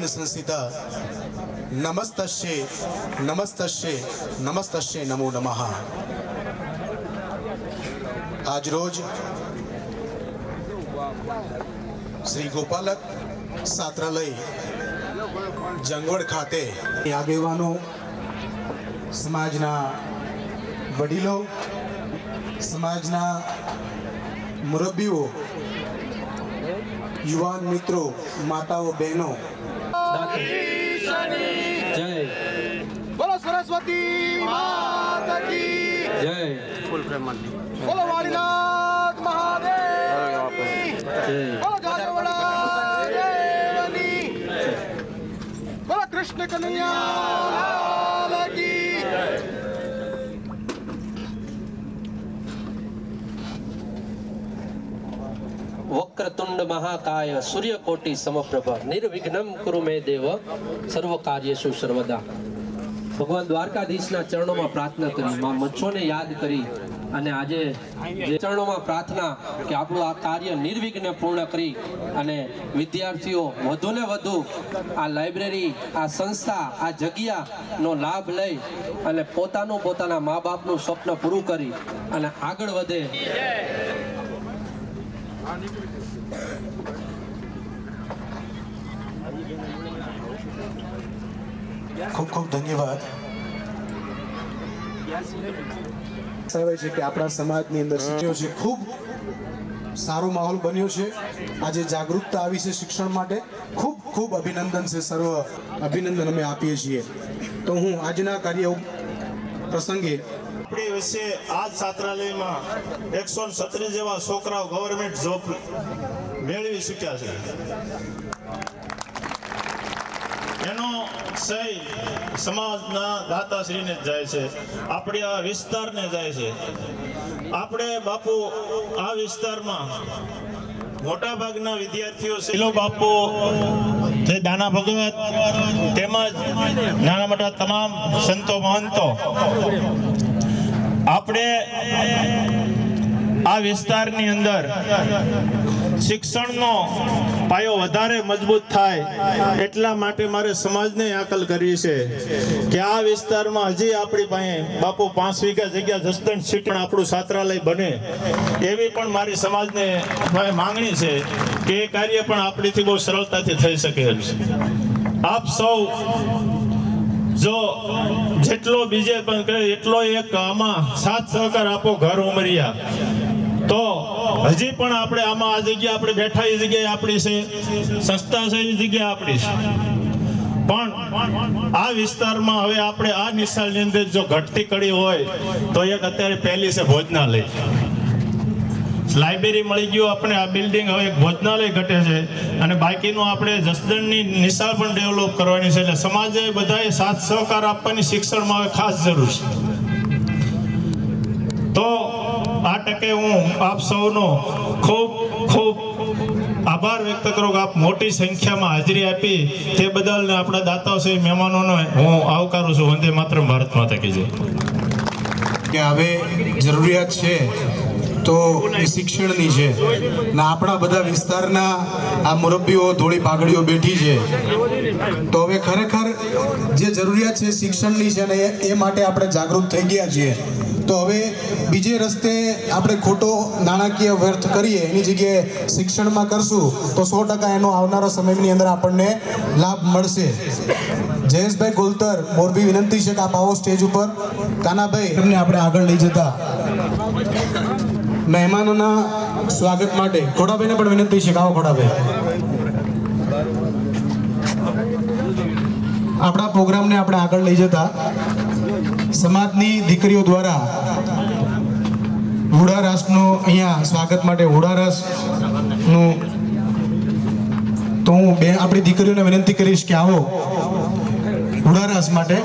संस्थिता नमस्तस्ये नमस्तस्ये नमस्तस्ये नमो नमः। आज रोज श्री गोपालक छात्रालय जंगवड खाते આગેવાનો સમાજના વડીલો સમાજના મુરબ્બીઓ યુવાન મિત્રો માતાઓ બહેનો जय बोलो सरस्वती माता की जय बोलो वाणीनाथ महादेव जय बोलो जागरवड़ा देवनी बोलो कृष्ण कन्हैया लाल की वक्रतुंड महाकाय सूर्यकोटि समप्रभ निर्विघ्नं कुरु मे देव सर्व कार्येषु सर्वदा। भगवान द्वारकाधीशના ચરણોમાં પ્રાર્થના કરી, માં મચ્છોને યાદ કરી અને આજે જે ચરણોમાં પ્રાર્થના કે આપણું આ કાર્ય નિર્વિઘ્ને પૂર્ણ કરી અને વિદ્યાર્થીઓ વધુને વધુ આ લાઇબ્રેરી, આ સંસ્થા, આ જગ્યાનો લાભ લઈ અને પોતાના મા બાપનું સ્વપ્ન પૂરું કરી અને આગળ વધે। ખૂબ ખૂબ ધન્યવાદ। સાહેબ છે કે આપણા સમાજની અંદર શિક્ષણ છે, ખૂબ સારો માહોલ બન્યો છે। આજે જાગૃતતા આવી છે શિક્ષણ માટે, ખૂબ ખૂબ અભિનંદન છે, સર્વ અભિનંદન અમે આપીએ છીએ। તો હું આજના કાર્ય પ્રસંગે આપણી વિશે આ છાત્રાલયમાં 137 જેવા છોકરાઓ ગવર્મેન્ટ જોબ મેળવી શક્યા છે। એનો શ્રેય સમાજના દાતાશ્રીને જ જાય છે, આપણે આ વિસ્તારને જાય છે। આપણે બાપુ આ વિસ્તારમાં મોટા ભાગના વિદ્યાર્થીઓ છે, બાપુ જે દાના ભગવત તેમજ નાના મોટા તમામ સંતો મહંતો આપણે આ વિસ્તારની અંદર શિક્ષણનો પાયો વધારે મજબૂત થાય એટલા માટે મારે સમાજને આકલ કરવી છે કે આ વિસ્તારમાં હજી આપણી પાસે બાપુ 5 વીઘા જગ્યા જસદણ સિટી આપણું છાત્રાલય બને એવી પણ મારી સમાજને માંગણી છે કે એ કાર્ય પણ આપણીથી બહુ સરળતાથી થઈ શકે છે। આપ સૌ જો જેટલો બીજે પણ કહે એટલો એક આમાં સાથ સહકાર આપો ઘર ઉમરિયા, તો હજી પણ આપણે આમાં આ જગ્યા આપણે બેઠા એ જગ્યાએ આપણી છે, સંસ્થા છે એ જગ્યા આપણી છે, પણ આ વિસ્તારમાં હવે આપણે આ નિશાળની અંદર જો ઘટતી કડી હોય તો એક અત્યારે પહેલી છે ભોજનાલય, લાઇબ્રેરી મળી ગયું આપણે, આ બિલ્ડિંગ હવે એક ભોજનાલય ઘટે છે અને બાકીનું આપણે જસદણની નિશાળ પણ ડેવલપ કરવાની છે। એટલે સમાજે બધાએ સાથ સહકાર આપવાની શિક્ષણમાં હવે ખાસ જરૂર છે। તો આ ટકે હું આપ સૌનો ખૂબ ખૂબ આભાર વ્યક્ત કરું કે આપ મોટી સંખ્યામાં હાજરી આપી તે બદલ ને આપણા દાતાઓ છે મહેમાનોનો હું આવકારું છું। વંદે માતરમ, ભારત માતા કી જય। કે હવે જરૂરિયાત છે તો એ શિક્ષણની છે ને આપણા બધા વિસ્તારના આ મુરબ્બીઓ ધોળી પાઘડીઓ બેઠી છે, તો હવે ખરેખર જે જરૂરિયાત છે શિક્ષણની છે ને એ માટે આપણે જાગૃત થઈ ગયા છીએ। તો હવે બીજે રસ્તે આપણે ખોટો નાણાકીય વ્યર્થ કરીએ એની જગ્યાએ શિક્ષણમાં કરશું તો 100% એનો આવનારા સમયની અંદર આપણને લાભ મળશે। જયેશભાઈ ગોલતર મોરબી, વિનંતી છે કે આપ આવો સ્ટેજ ઉપર। કાનાભાઈ એમને આપણે આગળ લઈ જતા મહેમાનોના સ્વાગત માટે ખોડાભાઈને પણ વિનંતી છે કે આવો ખોડાભાઈ। આપણા પ્રોગ્રામને આપણે આગળ લઈ જતા સમાજની દીકરીઓ દ્વારા હુડારાસનું અહીંયા સ્વાગત માટે હુડારાસનું, તો હું આપણી દીકરીઓને વિનંતી કરીશ કે આવો હુડારાસ માટે।